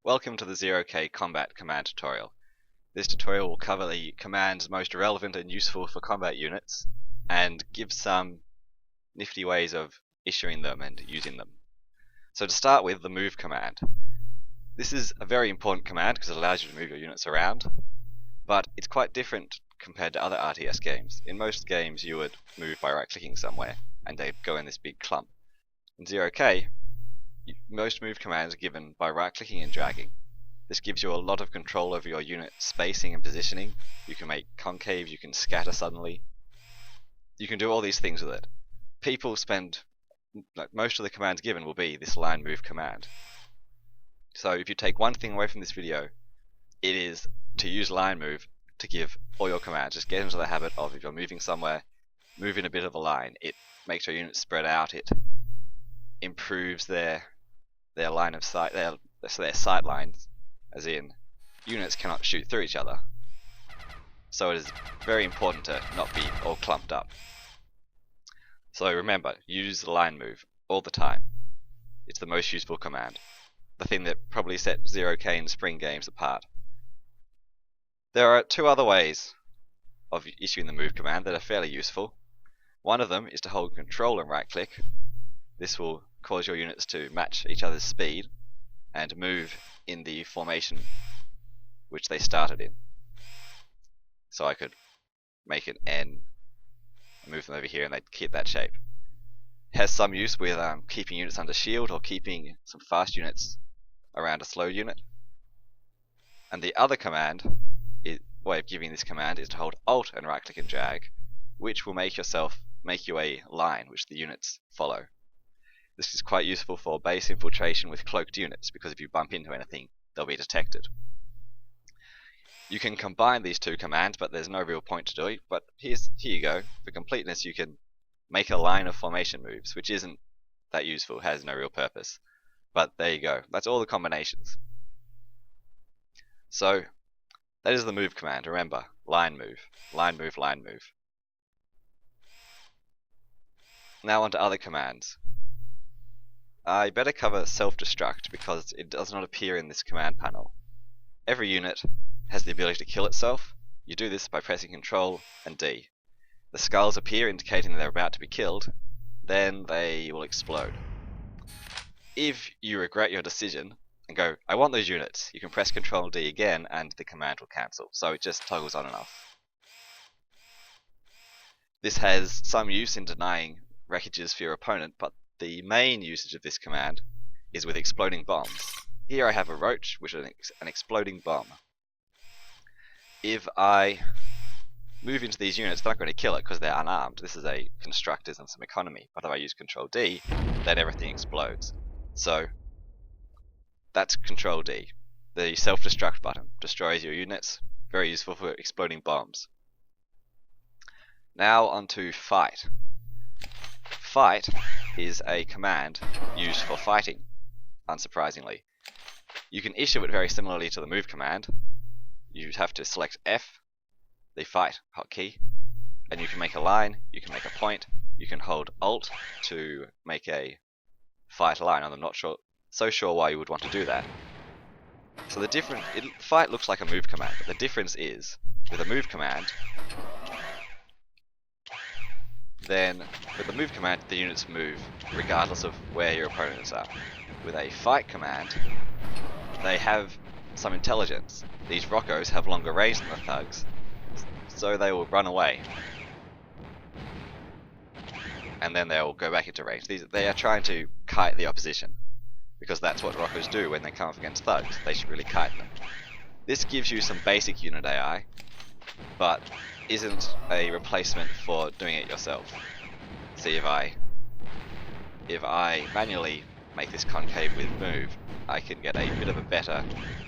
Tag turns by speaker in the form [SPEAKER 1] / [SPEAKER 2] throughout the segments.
[SPEAKER 1] Welcome to the 0K Combat Command tutorial. This tutorial will cover the commands most relevant and useful for combat units, and give some nifty ways of issuing them and using them. So to start with, the move command. This is a very important command because it allows you to move your units around, but it's quite different compared to other RTS games. In most games you would move by right-clicking somewhere, and they'd go in this big clump. In 0K, most move commands are given by right-clicking and dragging. This gives you a lot of control over your unit spacing and positioning. You can make concave, you can scatter suddenly. You can do all these things with it. People spend, most of the commands given will be this line move command. So if you take one thing away from this video, it is to use line move to give all your commands. Just get into the habit of, if you're moving somewhere, move in a bit of a line. It makes your units spread out, it improves their line of sight, their sight lines, as in units cannot shoot through each other. So it is very important to not be all clumped up. So remember, use the line move all the time. It's the most useful command. The thing that probably set 0K and Spring games apart. There are two other ways of issuing the move command that are fairly useful. One of them is to hold control and right click. This will cause your units to match each other's speed and move in the formation which they started in. So I could make an N, move them over here, and they'd keep that shape. It has some use with keeping units under shield or keeping some fast units around a slow unit. And the other way of giving this command is to hold Alt and right click and drag, which will make you a line which the units follow. This is quite useful for base infiltration with cloaked units, because if you bump into anything, they'll be detected. You can combine these two commands, but there's no real point to do it. But here you go. For completeness, you can make a line of formation moves, which isn't that useful, has no real purpose. But there you go. That's all the combinations. So that is the move command. Remember, line move, line move, line move. Now on to other commands. I better cover self-destruct because it does not appear in this command panel. Every unit has the ability to kill itself. You do this by pressing Ctrl and D. The skulls appear indicating that they're about to be killed, then they will explode. If you regret your decision and go, I want those units, you can press Ctrl D again and the command will cancel, so it just toggles on and off. This has some use in denying wreckages for your opponent, but the main usage of this command is with exploding bombs. Here I have a roach, which is an exploding bomb. If I move into these units, they're not going to kill it because they're unarmed. This is a constructors and some economy. But if I use Ctrl D, then everything explodes. So that's Ctrl D. The self-destruct button destroys your units. Very useful for exploding bombs. Now onto fight. Fight is a command used for fighting, unsurprisingly. You can issue it very similarly to the move command. You have to select F, the fight hotkey, and you can make a line, you can make a point, you can hold Alt to make a fight line. I'm not so sure why you would want to do that. So fight looks like a move command, but the difference is, with a move command, then with the move command the units move regardless of where your opponents are. With a fight command, they have some intelligence. These Roccos have longer range than the thugs, so they will run away. And then they will go back into range. They are trying to kite the opposition, because that's what Roccos do when they come up against thugs. They should really kite them. This gives you some basic unit AI, but isn't a replacement for doing it yourself. See, if I manually make this concave with move, I can get a bit of a better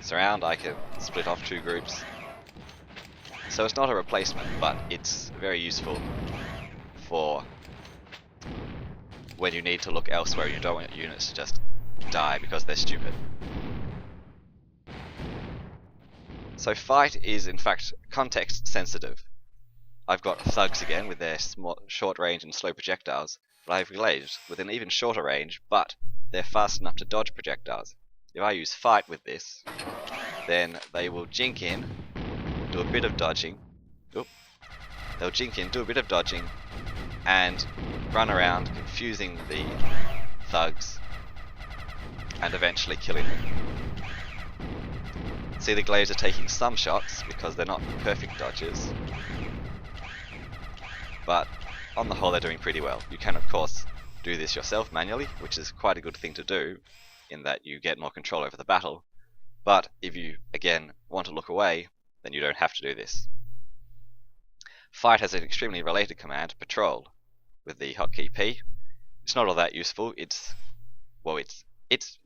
[SPEAKER 1] surround. I can split off two groups. So it's not a replacement, but it's very useful for when you need to look elsewhere and you don't want your units to just die because they're stupid. So fight is in fact context sensitive. I've got thugs again with their short range and slow projectiles, but I have glaives with an even shorter range, but they're fast enough to dodge projectiles. if I use fight with this, then they will jink in, do a bit of dodging. Oop. They'll jink in, do a bit of dodging, and run around confusing the thugs and eventually killing them. See, the glaives are taking some shots because they're not perfect dodges, but on the whole they're doing pretty well. You can of course do this yourself manually, which is quite a good thing to do in that you get more control over the battle, but if you again want to look away, then you don't have to do this. Fight has an extremely related command, patrol, with the hotkey P. It's not all that useful. It's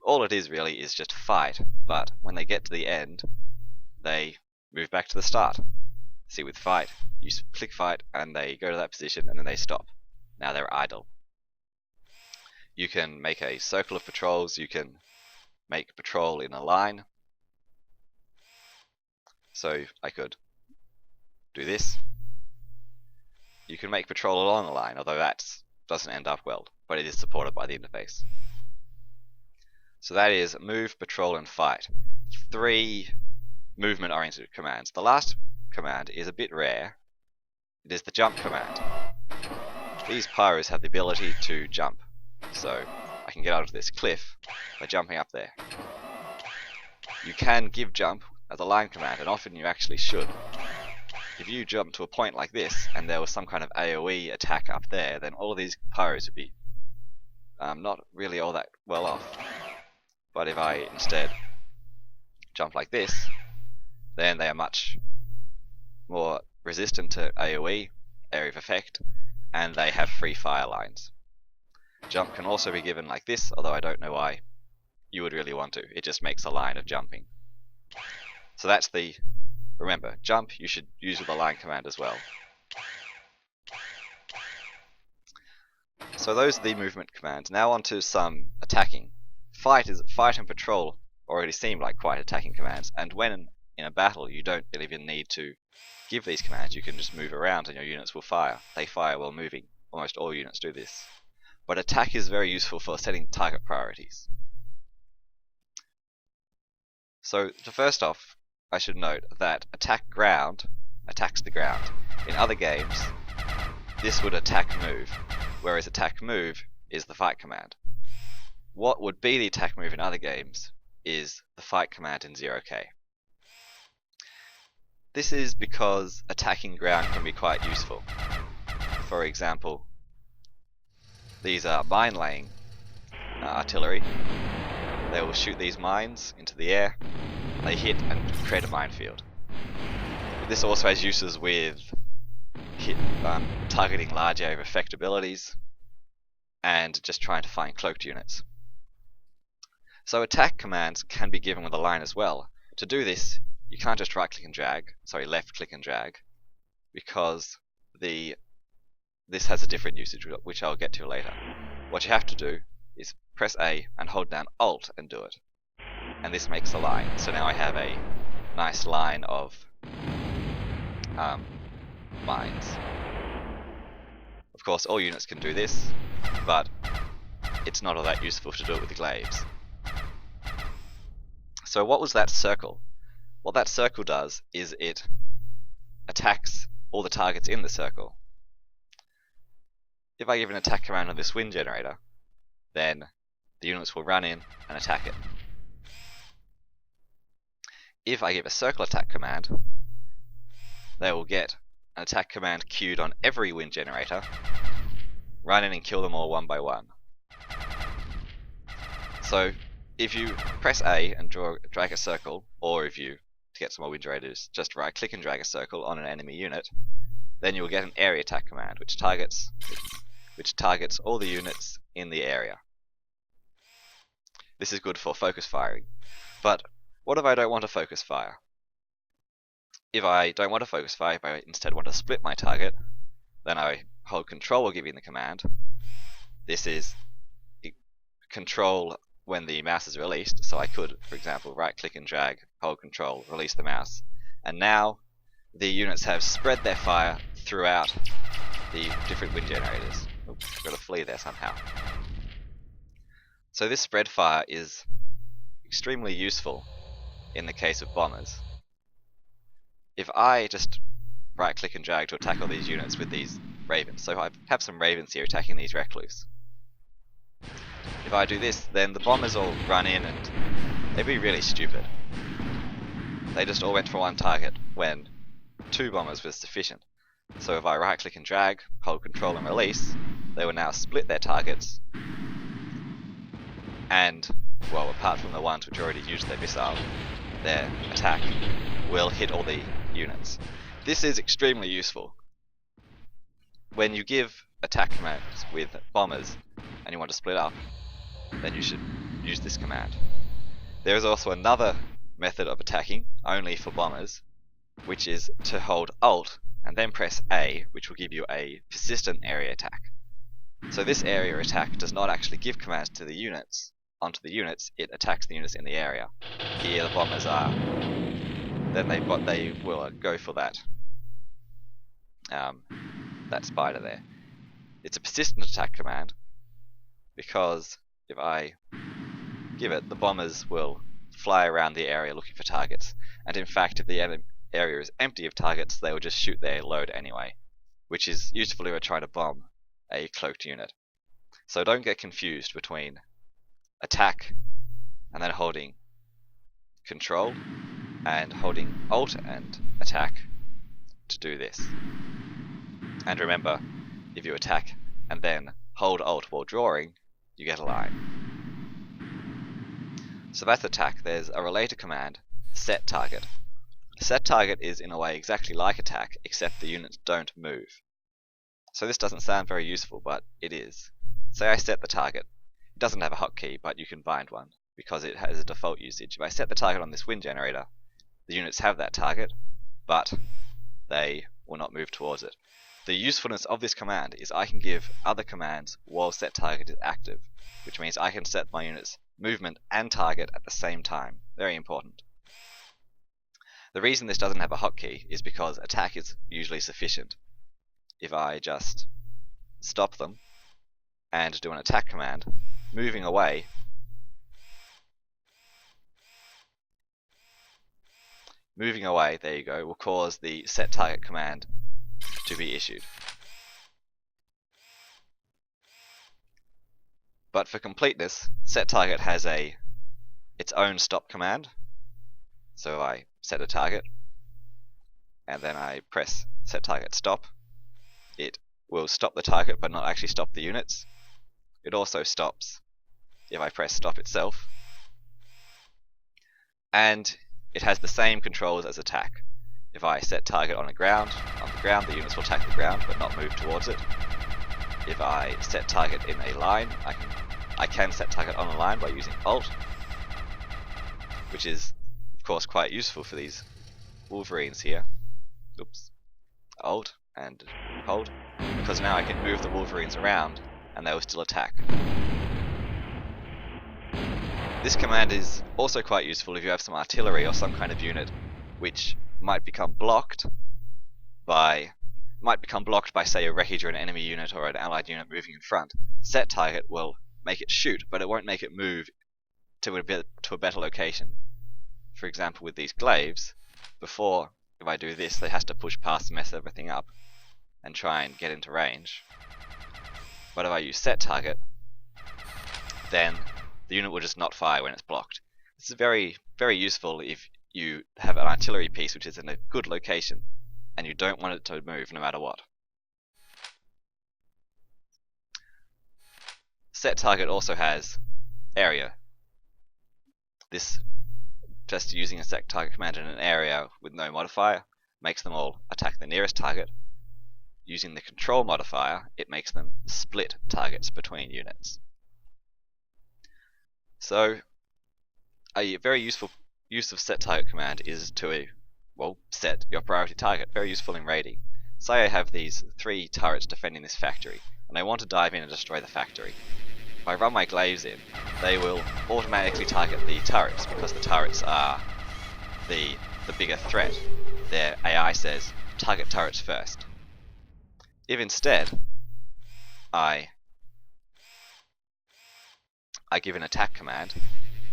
[SPEAKER 1] all it is really is just fight, but when they get to the end, they move back to the start. See, with fight, you click fight and they go to that position and then they stop. Now they're idle. You can make a circle of patrols, you can make patrol in a line. So I could do this. You can make patrol along a line, although that doesn't end up well, but it is supported by the interface. So that is move, patrol, and fight. 3 movement-oriented commands. The last command is a bit rare. It is the jump command. These pyros have the ability to jump, so I can get out of this cliff by jumping up there. You can give jump as a line command, and often you actually should. If you jump to a point like this, and there was some kind of AoE attack up there, then all of these pyros would be not really all that well off. But if I instead jump like this, then they are much more resistant to AoE, area of effect, and they have free fire lines. Jump can also be given like this, although I don't know why you would really want to. It just makes a line of jumping. So that's the... Remember, jump you should use with the line command as well. So those are the movement commands. Now on to some attacking. Fight and patrol already seem like quite attacking commands, and when in a battle you don't even need to give these commands. You can just move around and your units will fire. They fire while moving. Almost all units do this. But attack is very useful for setting target priorities. So first off, I should note that attack ground attacks the ground. In other games, this would attack move, whereas attack move is the fight command. What would be the attack move in other games is the fight command in 0K. This is because attacking ground can be quite useful. For example, these are mine laying artillery. They will shoot these mines into the air, they hit and create a minefield. This also has uses with targeting large area of effect abilities and just trying to find cloaked units. So attack commands can be given with a line as well. To do this, you can't just left click and drag, because this has a different usage, which I'll get to later. What you have to do is press A and hold down Alt and do it. And this makes a line. So now I have a nice line of mines. Of course, all units can do this, but it's not all that useful to do it with the glaives. So what was that circle? What that circle does is it attacks all the targets in the circle. If I give an attack command on this wind generator, then the units will run in and attack it. If I give a circle attack command, they will get an attack command queued on every wind generator, run in and kill them all one by one. So if you press A and drag a circle, or if you, to get some more wind generators, just right click and drag a circle on an enemy unit, then you will get an area attack command which targets all the units in the area. This is good for focus firing. But what if I don't want to focus fire? If I don't want to focus fire, if I instead want to split my target, then I hold control while giving the command. This is control when the mouse is released, so I could, for example, right click and drag, hold control, release the mouse. And now the units have spread their fire throughout the different wind generators. Oops, I've got to flee there somehow. So this spread fire is extremely useful in the case of bombers. If I just right click and drag to attack all these units with these ravens, so I have some ravens here attacking these recluse. If I do this, then the bombers all run in and they'd be really stupid. They just all went for one target when 2 bombers was sufficient. So if I right click and drag, hold control and release, they will now split their targets, and, well, apart from the ones which already used their missile, their attack will hit all the units. This is extremely useful. When you give attack commands with bombers and you want to split up, then you should use this command. There is also another method of attacking, only for bombers, which is to hold Alt and then press A, which will give you a persistent area attack. So this area attack does not actually give commands to the units, onto the units, it attacks the units in the area. Here the bombers are, then they will go for that spider there. It's a persistent attack command, because if I give it, the bombers will fly around the area looking for targets, and in fact if the area is empty of targets, they will just shoot their load anyway, which is useful if you're trying to bomb a cloaked unit. So don't get confused between attack and then holding control and holding Alt and attack to do this. And remember, if you attack and then hold Alt while drawing, you get a line. So that's attack. There's a related command, set target. Set target is in a way exactly like attack, except the units don't move. So this doesn't sound very useful, but it is. Say I set the target. It doesn't have a hotkey, but you can find one, because it has a default usage. If I set the target on this wind generator, the units have that target, but they will not move towards it. The usefulness of this command is I can give other commands while set target is active, which means I can set my units movement and target at the same time. Very important. The reason this doesn't have a hotkey is because attack is usually sufficient. If I just stop them and do an attack command, moving away there you go, will cause the set target command to be issued. But for completeness, set target has its own stop command. So I set a target and then I press set target stop. It will stop the target but not actually stop the units. It also stops if I press stop itself. And it has the same controls as attack. If I set target on the ground, the units will attack the ground but not move towards it. If I set target in a line, I can set target on a line by using Alt, which is of course quite useful for these wolverines here. Oops. Alt and hold, because now I can move the wolverines around and they will still attack. This command is also quite useful if you have some artillery or some kind of unit which might become blocked by say a wreckage or an enemy unit or an allied unit moving in front. Set target will make it shoot, but it won't make it move to a better location. For example, with these glaives, before, if I do this, they have to push past and mess everything up and try and get into range. But if I use set target, then the unit will just not fire when it's blocked. This is very, very useful if you have an artillery piece which is in a good location and you don't want it to move no matter what. Set target also has area. This, just using a set target command in an area with no modifier, makes them all attack the nearest target. Using the control modifier, it makes them split targets between units. So, a very useful use of set target command is to, set your priority target. Very useful in raiding. Say I have these 3 turrets defending this factory, and I want to dive in and destroy the factory. If I run my glaives in, they will automatically target the turrets, because the turrets are the bigger threat. Their AI says, target turrets first. If instead, I give an attack command,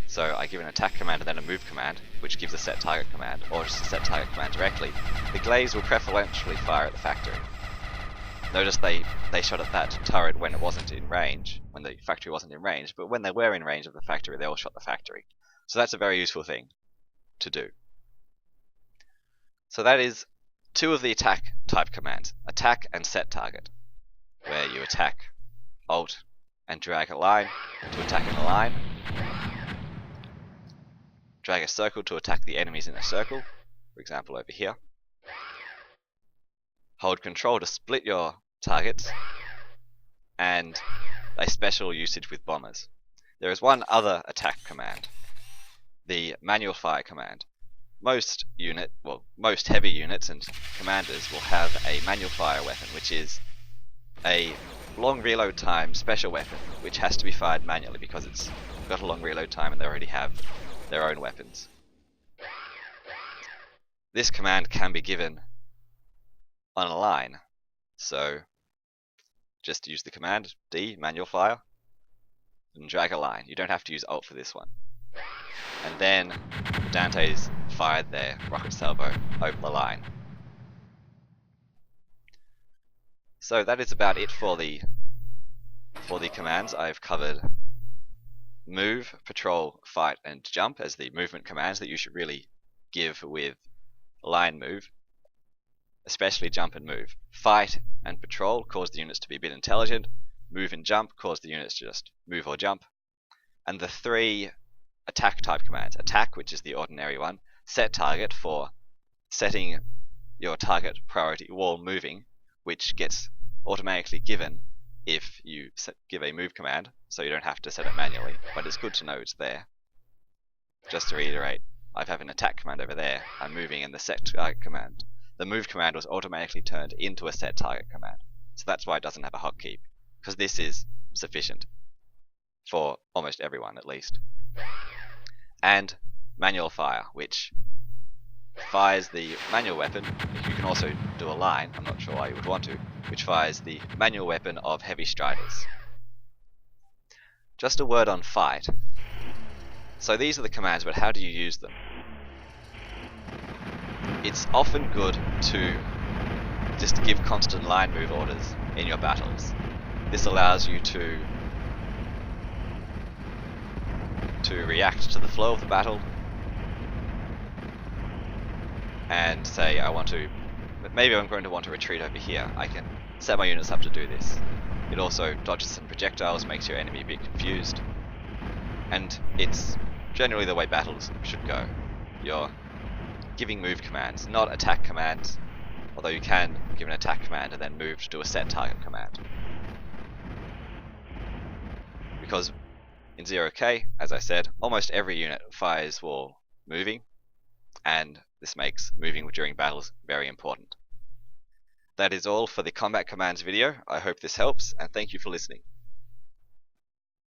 [SPEAKER 1] So I give an attack command and then a move command, which gives a set target command, or just a set target command directly. The glaives will preferentially fire at the factory. Notice they shot at that turret when it wasn't in range, when the factory wasn't in range, but when they were in range of the factory, they all shot the factory. So that's a very useful thing to do. So that is two of the attack type commands, attack and set target, where you attack, alt, and drag a line to attack in a line, drag a circle to attack the enemies in a circle, for example over here, hold control to split your targets, and a special usage with bombers. There is one other attack command, the manual fire command. Most heavy units and commanders will have a manual fire weapon, which is a long reload time special weapon, which has to be fired manually because it's got a long reload time and they already have their own weapons. This command can be given on a line, so just use the command D, manual fire, and drag a line. You don't have to use alt for this one. And then the Dantes fired their rocket salvo over the line. So that is about it for the commands. I've covered move, patrol, fight, and jump as the movement commands that you should really give with line move, especially jump and move. Fight and patrol cause the units to be a bit intelligent. Move and jump cause the units to just move or jump. And the three attack type commands, attack, which is the ordinary one, set target for setting your target priority while moving, which gets automatically given if you give a move command, so you don't have to set it manually, but it's good to know it's there. Just to reiterate, I have an attack command over there, I'm moving in the set target command. The move command was automatically turned into a set target command, so that's why it doesn't have a hotkey, because this is sufficient for almost everyone at least. And manual fire, which fires the manual weapon. You can also do a line, I'm not sure why you would want to, which fires the manual weapon of heavy striders. Just a word on fight. So these are the commands, but how do you use them? It's often good to just give constant line move orders in your battles. This allows you to react to the flow of the battle and say maybe I'm going to want to retreat over here. I can set my units up to do this. It also dodges some projectiles, makes your enemy a bit confused, and it's generally the way battles should go. You're giving move commands, not attack commands, although you can give an attack command and then move to do a set target command. Because in 0K, as I said, almost every unit fires while moving, and this makes moving during battles very important. That is all for the combat commands video. I hope this helps, and thank you for listening.